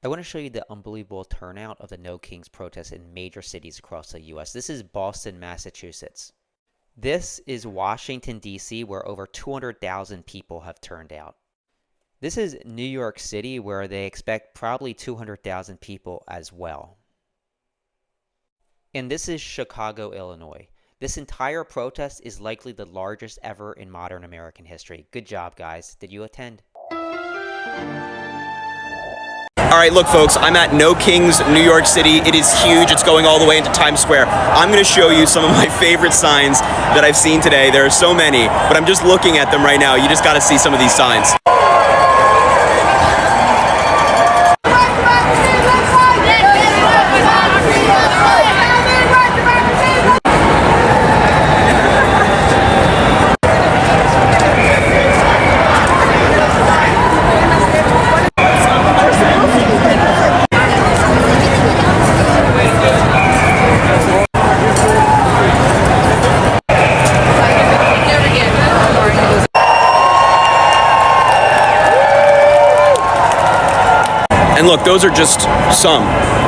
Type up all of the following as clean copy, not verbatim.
I want to show you the unbelievable turnout of the No Kings protest in major cities across the US. This is Boston, Massachusetts. This is Washington, D.C., where over 200,000 people have turned out. This is New York City, where they expect probably 200,000 people as well. And this is Chicago, Illinois. This entire protest is likely the largest ever in modern American history. Good job, guys. Did you attend? All right, look, folks, I'm at No Kings, New York City. It is huge. It's going all the way into Times Square. I'm going to show you some of my favorite signs that I've seen today. There are so many, but I'm just looking at them right now. You just got to see some of these signs. And look, those are just some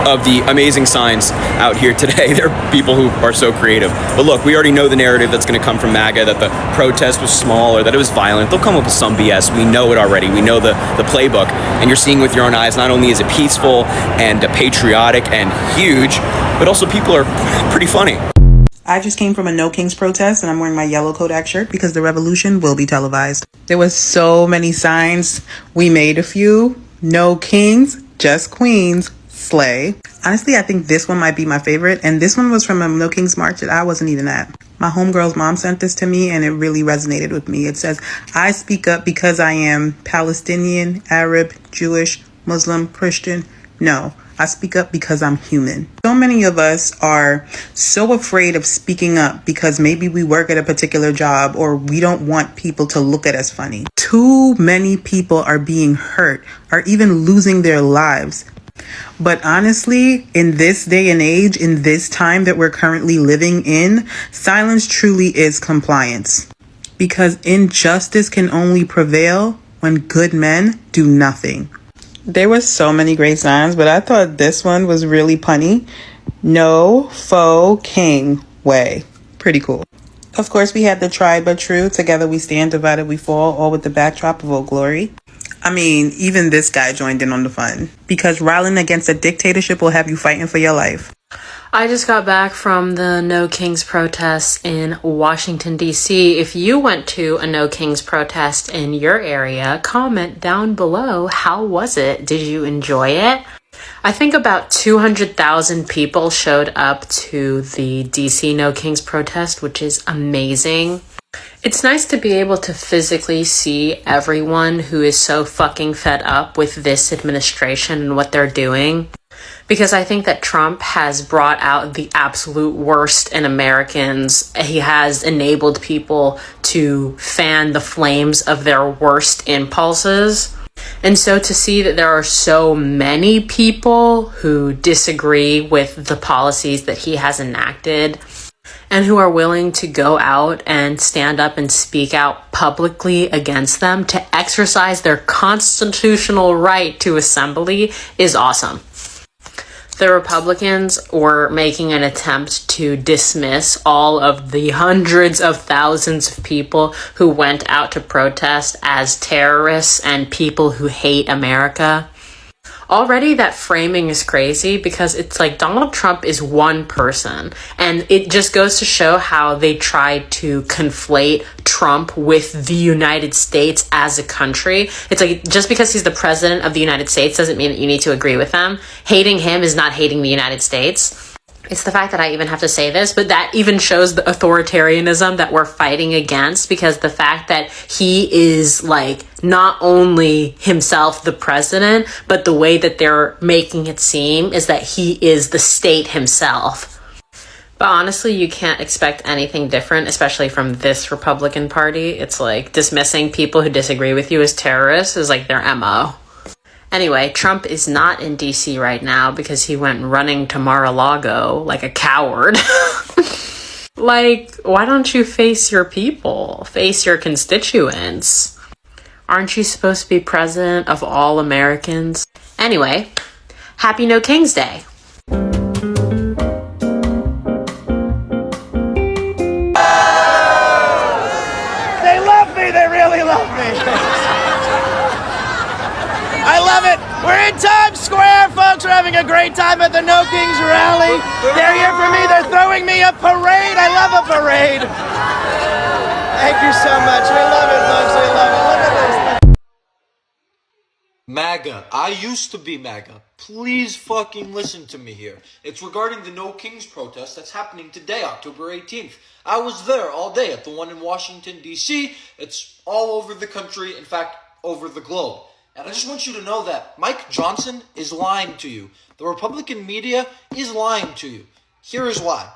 of the amazing signs out here today. There are people who are so creative. But look, we already know the narrative that's going to come from MAGA, that the protest was small or that it was violent. They'll come up with some BS. We know it already. We know the playbook. And you're seeing with your own eyes, not only is it peaceful and patriotic and huge, but also people are pretty funny. I just came from a No Kings protest and I'm wearing my yellow Kodak shirt because the revolution will be televised. There was so many signs. We made a few. No kings, just queens, slay. Honestly, I think this one might be my favorite. And this one was from a No Kings march that I wasn't even at. My homegirl's mom sent this to me and it really resonated with me. It says, I speak up because I am Palestinian, Arab, Jewish, Muslim, Christian. No, I speak up because I'm human. So many of us are so afraid of speaking up because maybe we work at a particular job or we don't want people to look at us funny. Too many people are being hurt or even losing their lives. But honestly, in this day and age, in this time that we're currently living in, silence truly is compliance. Because injustice can only prevail when good men do nothing. There were so many great signs, but I thought this one was really punny. No faux king way. Pretty cool. Of course, we had the tried but true. Together we stand, divided we fall, all with the backdrop of Old Glory. I mean, even this guy joined in on the fun. Because rallying against a dictatorship will have you fighting for your life. I just got back from the No Kings protests in Washington, D.C. If you went to a No Kings protest in your area, comment down below. How was it? Did you enjoy it? I think about 200,000 people showed up to the DC No Kings protest, which is amazing. It's nice to be able to physically see everyone who is so fucking fed up with this administration and what they're doing. Because I think that Trump has brought out the absolute worst in Americans. He has enabled people to fan the flames of their worst impulses. And so to see that there are so many people who disagree with the policies that he has enacted and who are willing to go out and stand up and speak out publicly against them to exercise their constitutional right to assembly is awesome. The Republicans were making an attempt to dismiss all of the hundreds of thousands of people who went out to protest as terrorists and people who hate America. Already that framing is crazy because it's like Donald Trump is one person, and it just goes to show how they tried to conflate Trump with the United States as a country. It's like, just because he's the president of the United States doesn't mean that you need to agree with them. Hating him is not hating the United States. It's the fact that I even have to say this, but that even shows the authoritarianism that we're fighting against, because the fact that he is like not only himself the president, but the way that they're making it seem is that he is the state himself. But honestly, you can't expect anything different, especially from this Republican Party. It's like dismissing people who disagree with you as terrorists is like their MO. Anyway, Trump is not in DC right now because he went running to Mar-a-Lago like a coward. Like, why don't you face your people? Face your constituents? Aren't you supposed to be president of all Americans? Anyway, Happy No Kings Day. They love me. They really love me. I love it. We're in Times Square. Folks are having a great time at the No Kings rally. They're here for me. They're throwing me a parade. I love a parade. Thank you so much. We love it, folks. We love it. Look at this. MAGA. I used to be MAGA. Please fucking listen to me here. It's regarding the No Kings protest that's happening today, October 18th. I was there all day at the one in Washington, D.C. It's all over the country, in fact, over the globe. And I just want you to know that Mike Johnson is lying to you. The Republican media is lying to you. Here is why.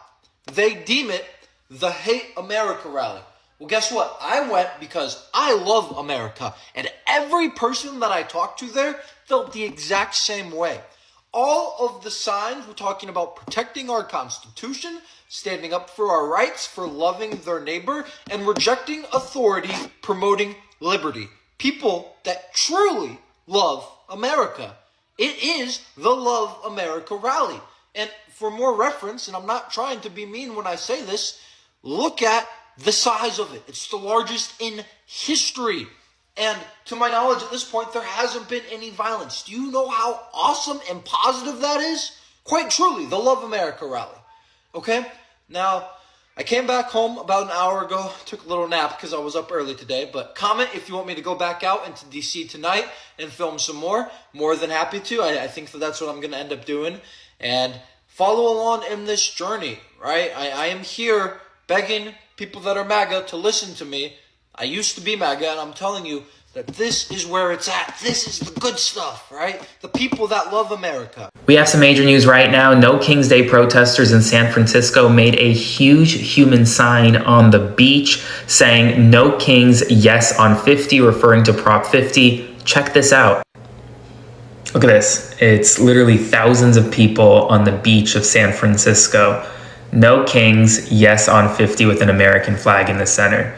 They deem it the Hate America rally. Well, guess what? I went because I love America. And every person that I talked to there felt the exact same way. All of the signs were talking about protecting our Constitution, standing up for our rights, for loving their neighbor, and rejecting authority, promoting liberty. People that truly love America. It is the Love America rally. And for more reference, and I'm not trying to be mean when I say this, look at the size of it. It's the largest in history. And to my knowledge at this point, there hasn't been any violence. Do you know how awesome and positive that is? Quite truly, the Love America rally. Okay? Now, I came back home about an hour ago, took a little nap because I was up early today, but comment if you want me to go back out into DC tonight and film some more. More than happy to. I think that's what I'm going to end up doing. And follow along in this journey, right? I am here begging people that are MAGA to listen to me. I used to be MAGA, and I'm telling you that this is where it's at. This is the good stuff, right? The people that love America. We have some major news right now. No Kings Day protesters in San Francisco made a huge human sign on the beach saying "No Kings, yes on 50," referring to Prop 50. Check this out. Look at this. It's literally thousands of people on the beach of San Francisco. No Kings, yes on 50 with an American flag in the center.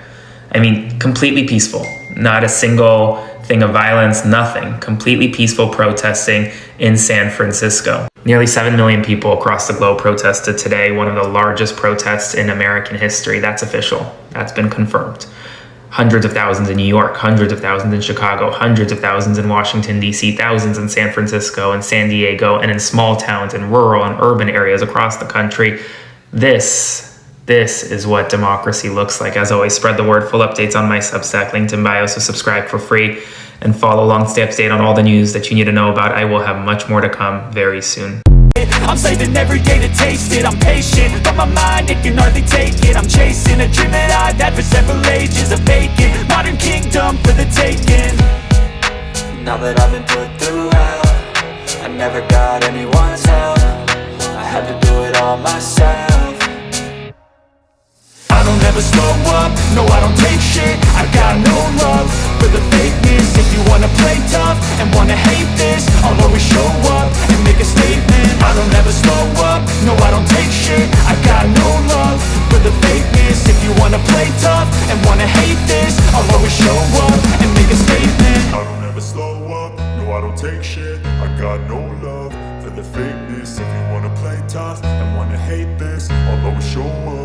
I mean, completely peaceful. Not a single thing of violence, nothing. Completely peaceful protesting in San Francisco. Nearly 7 million people across the globe protested today, one of the largest protests in American history. That's official. That's been confirmed. Hundreds of thousands in New York, hundreds of thousands in Chicago, hundreds of thousands in Washington, D.C., thousands in San Francisco and San Diego, and in small towns and rural and urban areas across the country. This is what democracy looks like. As always, spread the word. Full updates on my Substack, linked in bio, so subscribe for free and follow along, stay up to date on all the news that you need to know about. I will have much more to come very soon. I'm saving every day to taste it. I'm patient, but my mind, it can hardly take it. I'm chasing a dream that I've had for several ages, a vacant modern kingdom for the taking. Now that I've been put through hell, I never got anyone's help. I had to do it all myself. I don't ever slow up, no I don't take shit. I got no love for the fakeness. If you wanna play tough and wanna hate this, I'll always show up and make a statement. I don't ever slow up, no I don't take shit. I got no love for the fakeness. If you wanna play tough and wanna hate this, I'll always show up and make a statement. I don't ever slow up, no I don't take shit. I got no love for the fakeness. If you wanna play tough and wanna hate this, I'll always show up